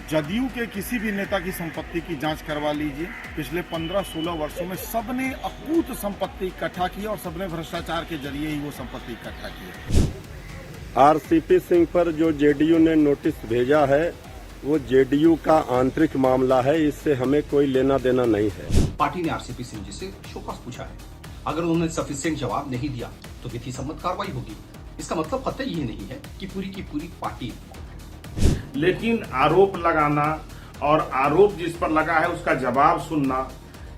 जदयू के किसी भी नेता की संपत्ति की जांच करवा लीजिए। पिछले 15-16 वर्षों में सबने अकूत संपत्ति इकट्ठा की और सबने भ्रष्टाचार के जरिए ही वो संपत्ति इकट्ठा की। आरसीपी सिंह पर जो जेडीयू ने नोटिस भेजा है वो जेडीयू का आंतरिक मामला है, इससे हमें कोई लेना देना नहीं है। पार्टी ने आरसीपी सिंह जी से शोकॉज पूछा है। अगर उन्होंने सफिशिएंट जवाब नहीं दिया तो विधि सम्मत कार्रवाई होगी। इसका मतलब कतई ये नहीं है कि पूरी की पूरी पार्टी, लेकिन आरोप लगाना और आरोप जिस पर लगा है उसका जवाब सुनना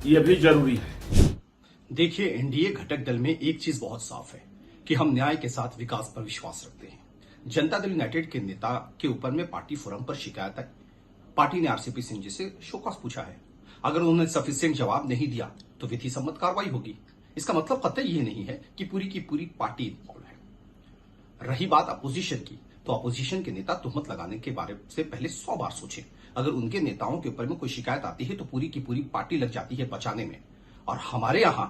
यह भी जरूरी है। देखिए, एनडीए घटक दल में एक चीज बहुत साफ है कि हम न्याय के साथ विकास पर विश्वास रखते हैं। जनता दल यूनाइटेड के नेता के ऊपर में पार्टी फोरम पर शिकायत आई। पार्टी ने आरसीपी सिंह जी से शोकॉज पूछा है। अगर उन्होंने सफिशिएंट जवाब नहीं दिया तो विधि सम्मत कार्रवाई होगी। इसका मतलब कतई ये नहीं है कि पूरी की पूरी पार्टी इन्वॉल्व है। रही बात अपोजिशन की, तो अपोजिशन के नेता तुहमत लगाने के बारे से पहले 100 बार सोचें। अगर उनके नेताओं के ऊपर में कोई शिकायत आती है तो पूरी की पूरी पार्टी लग जाती है बचाने में। और हमारे यहां,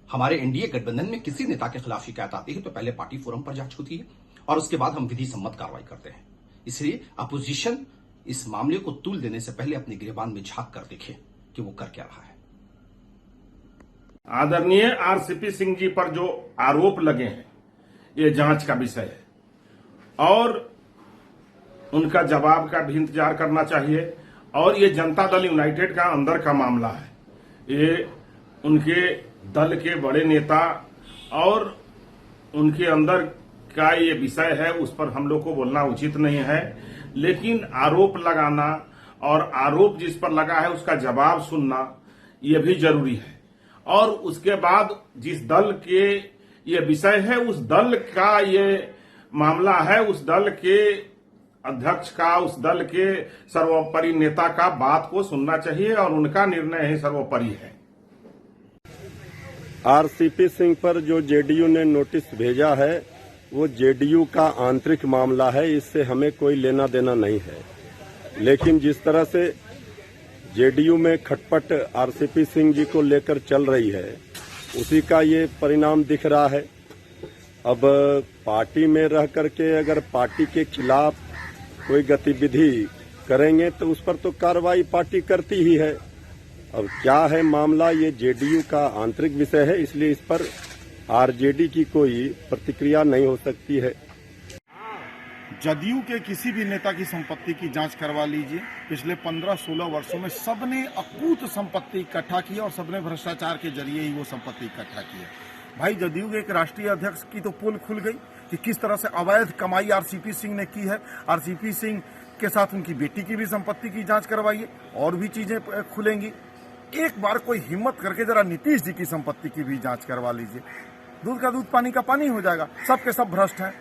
हमारे एनडीए गठबंधन में किसी नेता के खिलाफ शिकायत आती है तो पहले पार्टी फोरम पर जांच होती है और उसके बाद हम विधि सम्मत कार्रवाई करते हैं। इसलिए अपोजिशन इस मामले को तूल देने से पहले अपने गिरबान में झांक कर देखे कि वो कर क्या रहा है। आदरणीय आरसीपी सिंह जी पर जो आरोप लगे हैं ये जांच का विषय है और उनका जवाब का भी इंतजार करना चाहिए। और ये जनता दल यूनाइटेड का अंदर का मामला है। ये उनके दल के बड़े नेता और उनके अंदर का ये विषय है, उस पर हम लोग को बोलना उचित नहीं है। लेकिन आरोप लगाना और आरोप जिस पर लगा है उसका जवाब सुनना यह भी जरूरी है। और उसके बाद जिस दल के ये विषय है, उस दल का ये मामला है, उस दल के अध्यक्ष का, उस दल के सर्वोपरि नेता का बात को सुनना चाहिए और उनका निर्णय ही सर्वोपरि है। आरसीपी सिंह पर जो जेडीयू ने नोटिस भेजा है वो जेडीयू का आंतरिक मामला है, इससे हमें कोई लेना देना नहीं है। लेकिन जिस तरह से जेडीयू में खटपट आरसीपी सिंह जी को लेकर चल रही है उसी का ये परिणाम दिख रहा है। अब पार्टी में रह करके अगर पार्टी के खिलाफ कोई गतिविधि करेंगे तो उस पर तो कार्रवाई पार्टी करती ही है। अब क्या है मामला, ये जेडीयू का आंतरिक विषय है, इसलिए इस पर आरजेडी की कोई प्रतिक्रिया नहीं हो सकती है। जदयू के किसी भी नेता की संपत्ति की जांच करवा लीजिए। पिछले 15-16 वर्षों में सबने अकूत संपत्ति इकट्ठा की और सबने भ्रष्टाचार के जरिए ही वो संपत्ति इकट्ठा की है। भाई, जदयू के एक राष्ट्रीय अध्यक्ष की तो पोल खुल गई कि किस तरह से अवैध कमाई आरसीपी सिंह ने की है। आरसीपी सिंह के साथ उनकी बेटी की भी संपत्ति की जांच करवाइए, और भी चीजें खुलेंगी। एक बार कोई हिम्मत करके जरा नीतीश जी की संपत्ति की भी जांच करवा लीजिए। दूध का दूध, पानी का पानी हो जाएगा। सब के सब भ्रष्ट हैं।